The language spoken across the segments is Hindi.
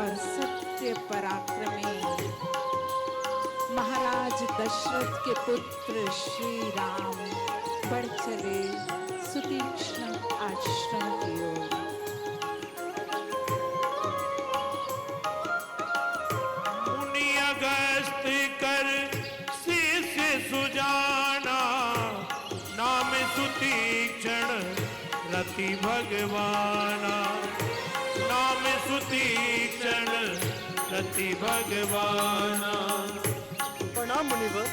और सत्य पराक्रमी महाराज दशरथ के पुत्र श्री राम बढ़ चले सुतीक्ष्ण आश्रम की ओर। मुनि अगस्त कर शीश सुजाना, नाम सुतीक्ष्ण रति भगवाना, नाम सुतीक्ष्ण रति भगवाना। प्रणाम मुनिवर।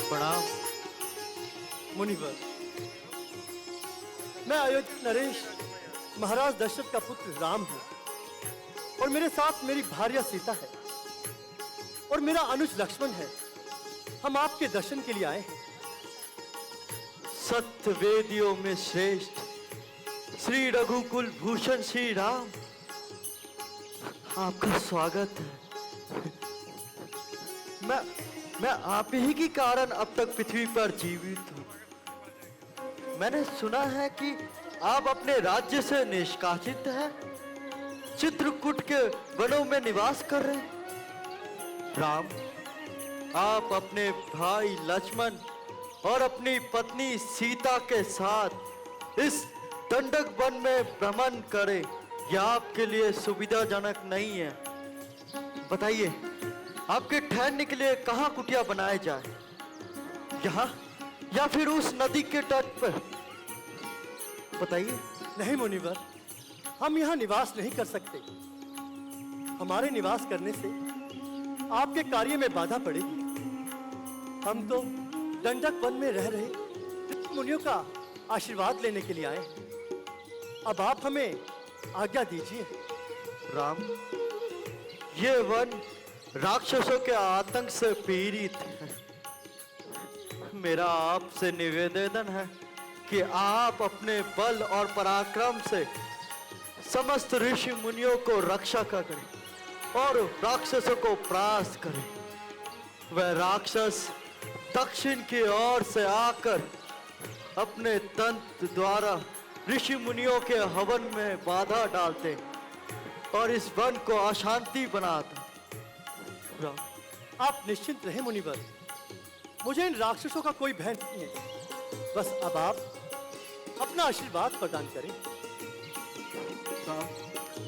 प्रणाम मुनिवर, मैं अयोध्या नरेश महाराज दशरथ का पुत्र राम हूं और मेरे साथ मेरी भार्या सीता है और मेरा अनुज लक्ष्मण है। हम आपके दर्शन के लिए आए हैं। सत्य वेदियों में श्रेष्ठ श्री रघुकुल भूषण श्री राम, आपका स्वागत है। मैं आप ही के कारण अब तक पृथ्वी पर जीवित हूं। मैंने सुना है कि आप अपने राज्य से निष्कासित हैं, चित्रकूट के वनों में निवास कर रहे हैं। राम, आप अपने भाई लक्ष्मण और अपनी पत्नी सीता के साथ इस दंडक वन में भ्रमण करें, यह आपके लिए सुविधाजनक नहीं है। बताइए, आपके ठहरने के लिए कहाँ कुटिया बनाए जाए, यहाँ या फिर उस नदी के तट पर? बताइए। नहीं मुनिवर, हम यहाँ निवास नहीं कर सकते। हमारे निवास करने से आपके कार्य में बाधा पड़ेगी। हम तो दंडक वन में रह रहे मुनियों का आशीर्वाद लेने के लिए आए हैं। अब आप हमें आज्ञा दीजिए। राम, ये वन राक्षसों के आतंक से पीड़ित है। मेरा आपसे निवेदन है कि आप अपने बल और पराक्रम से समस्त ऋषि मुनियों को रक्षा करें और राक्षसों को परास्त करें। वह राक्षस दक्षिण की ओर से आकर अपने तंत्र द्वारा ऋषि मुनियों के हवन में बाधा डालते और इस वन को अशांति बनाते। आप निश्चिंत रहे मुनिवर, मुझे इन राक्षसों का कोई भय नहीं है। बस अब आप अपना आशीर्वाद प्रदान करें।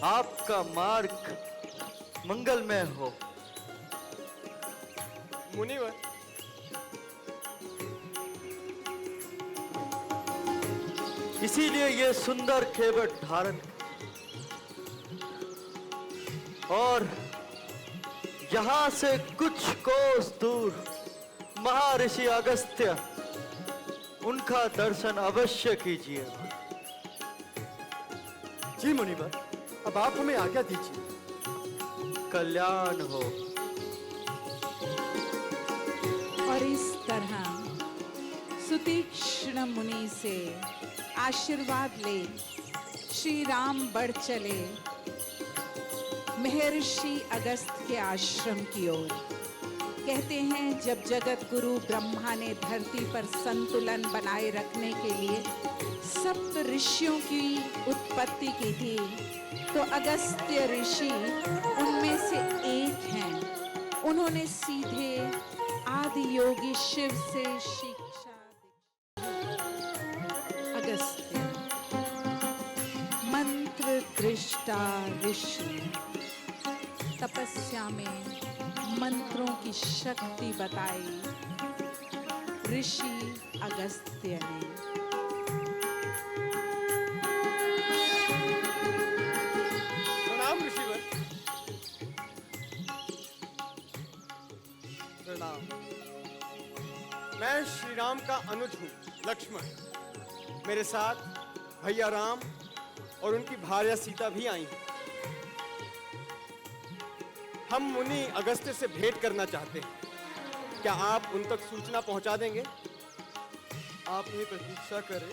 आपका मार्ग मंगलमय हो। मुनिवर, इसीलिए ये सुंदर केवट धारण और यहां से कुछ कोस दूर महर्षि अगस्त्य, उनका दर्शन अवश्य कीजिए। जी मुनिवर, अब आप हमें आज्ञा दीजिए। कल्याण हो। और इस तरह सुतीक्ष्ण मुनि से आशीर्वाद ले श्री राम बढ़ चले महर्षि अगस्त के आश्रम की ओर। कहते हैं, जब जगत गुरु ब्रह्मा ने धरती पर संतुलन बनाए रखने के लिए सप्त ऋषियों की उत्पत्ति की थी, तो अगस्त्य ऋषि उनमें से एक हैं। उन्होंने सीधे आदि योगी शिव से शिक्षा दी। अगस्त्य मंत्र दृष्टा ऋषि, तपस्या में मंत्रों की शक्ति बताई ऋषि अगस्त्य ने। प्रणाम ऋषिवर। प्रणाम। मैं श्री राम का अनुज हूँ, लक्ष्मण। मेरे साथ भैया राम और उनकी भार्या सीता भी आई हैं। हम मुनि अगस्त्य से भेंट करना चाहते हैं। क्या आप उन तक सूचना पहुंचा देंगे? आप ये प्रतीक्षा करें,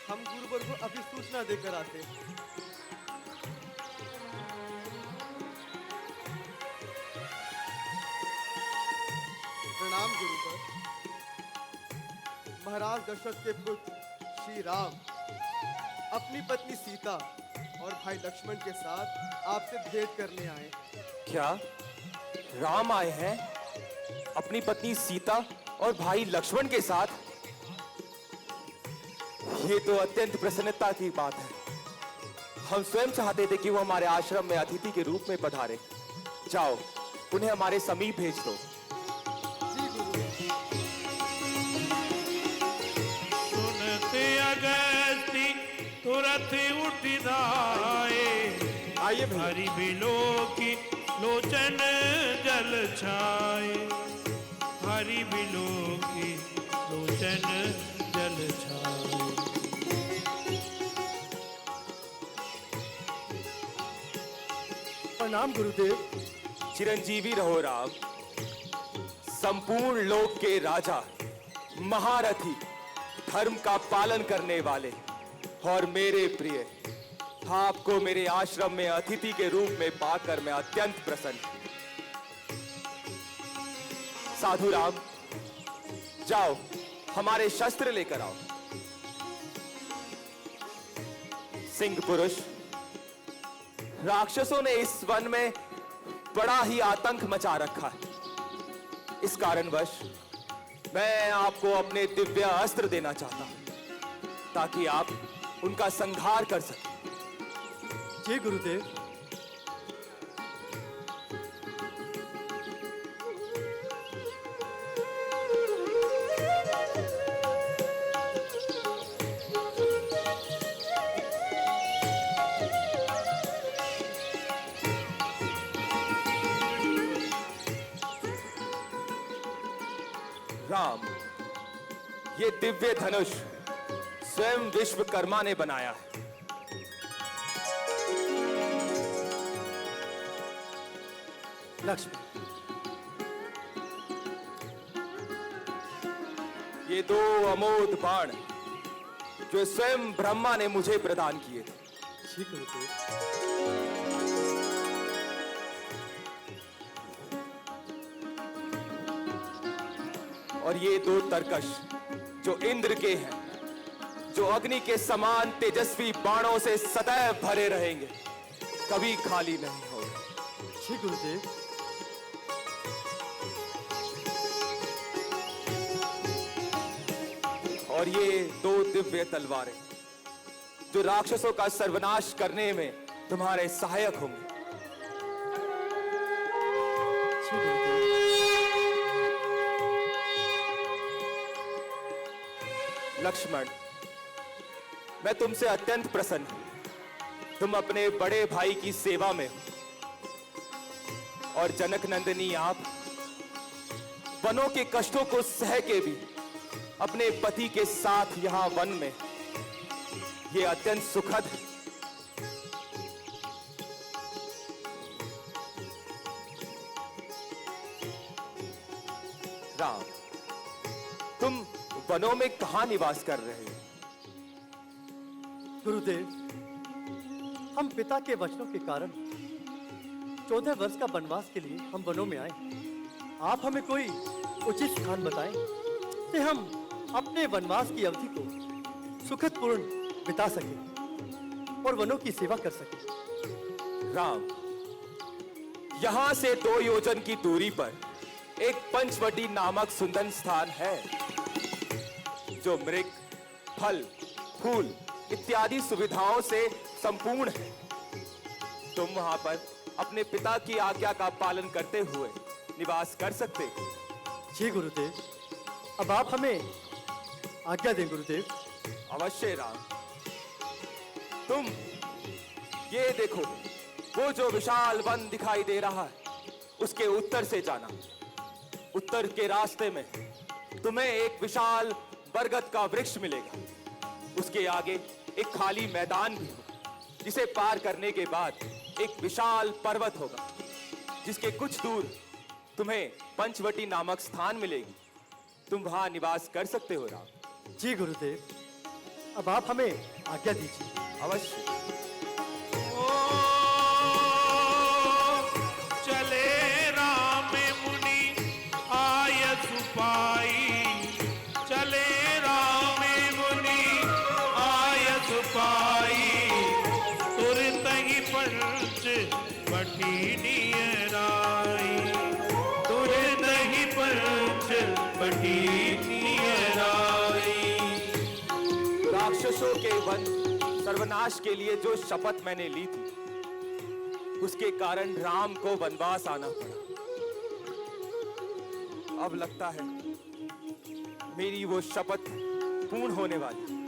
हम गुरुवर को अभी सूचना देकर आते हैं। गुरुवर। महाराज दशरथ के पुत्र श्री राम अपनी पत्नी सीता और भाई लक्ष्मण के साथ आपसे भेंट करने आए। क्या राम आए हैं अपनी पत्नी सीता और भाई लक्ष्मण के साथ? ये तो अत्यंत प्रसन्नता की बात है। हम स्वयं चाहते थे कि वो हमारे आश्रम में अतिथि के रूप में पधारे। जाओ, उन्हें हमारे समीप भेज दो। जी गुरुदेव। सुनते अगस्ती तुरंत उठ धाये, आइए भैया। हरि बिलो की लोचन जल छाए, हरि बिलो की लोचन जल छाए। प्रणाम गुरुदेव। चिरंजीवी रहो राम। संपूर्ण लोक के राजा, महारथी, धर्म का पालन करने वाले और मेरे प्रिय, आपको मेरे आश्रम में अतिथि के रूप में पाकर मैं अत्यंत प्रसन्न हूं। साधु राम, जाओ हमारे शस्त्र लेकर आओ। सिंह पुरुष, राक्षसों ने इस वन में बड़ा ही आतंक मचा रखा है। इस कारणवश मैं आपको अपने दिव्य अस्त्र देना चाहता हूं ताकि आप उनका संहार कर सकें। जी गुरुदेव। राम, ये दिव्य धनुष स्वयं विश्वकर्मा ने बनाया है। लक्ष्मण, ये दो अमोघ बाण जो स्वयं ब्रह्मा ने मुझे प्रदान किए थे। जी गुरुदेव। और ये दो तरकश जो इंद्र के हैं, जो अग्नि के समान तेजस्वी बाणों से सदैव भरे रहेंगे, कभी खाली नहीं होंगे। जी गुरुदेव। और ये दो दिव्य तलवारें जो राक्षसों का सर्वनाश करने में तुम्हारे सहायक होंगे। जी गुरुदेव। लक्ष्मण, मैं तुमसे अत्यंत प्रसन्न हूं। तुम अपने बड़े भाई की सेवा में हो और जनक नंदिनी आप वनों के कष्टों को सह के भी अपने पति के साथ यहां वन में, ये अत्यंत सुखद है। राम, तुम वनों में कहां निवास कर रहे हो? गुरुदेव, हम पिता के वचनों के कारण 14 वर्ष का वनवास के लिए हम वनों में आए। आप हमें कोई उचित स्थान बताएं कि हम अपने वनवास की अवधि को सुखदपूर्ण बिता सकें और वनों की सेवा कर सकें। राम, यहां से 2 योजन की दूरी पर एक पंचवटी नामक सुंदर स्थान है जो मृग, फल, फूल इत्यादि सुविधाओं से संपूर्ण है। तुम वहां पर अपने पिता की आज्ञा का पालन करते हुए निवास कर सकते हो। जी गुरुदेव, अब आप हमें आज्ञा दें गुरुदेव। अवश्य राम। तुम ये देखो, वो जो विशाल वन दिखाई दे रहा है, उसके उत्तर से जाना। उत्तर के रास्ते में तुम्हें एक विशाल बरगद का वृक्ष मिलेगा। उसके आगे एक खाली मैदान भी होगा, जिसे पार करने के बाद एक विशाल पर्वत होगा, जिसके कुछ दूर तुम्हें पंचवटी नामक स्थान मिलेगी। तुम वहां निवास कर सकते हो राम। जी गुरुदेव, अब आप हमें आज्ञा दीजिए। अवश्य। ओ चले राम मुनि आय सुपा पंच बटी नियराई, तुरे दही पंच बटी नियराई। राक्षसों के वध सर्वनाश के लिए जो शपथ मैंने ली थी, उसके कारण राम को वनवास आना पड़ा। अब लगता है मेरी वो शपथ पूर्ण होने वाली।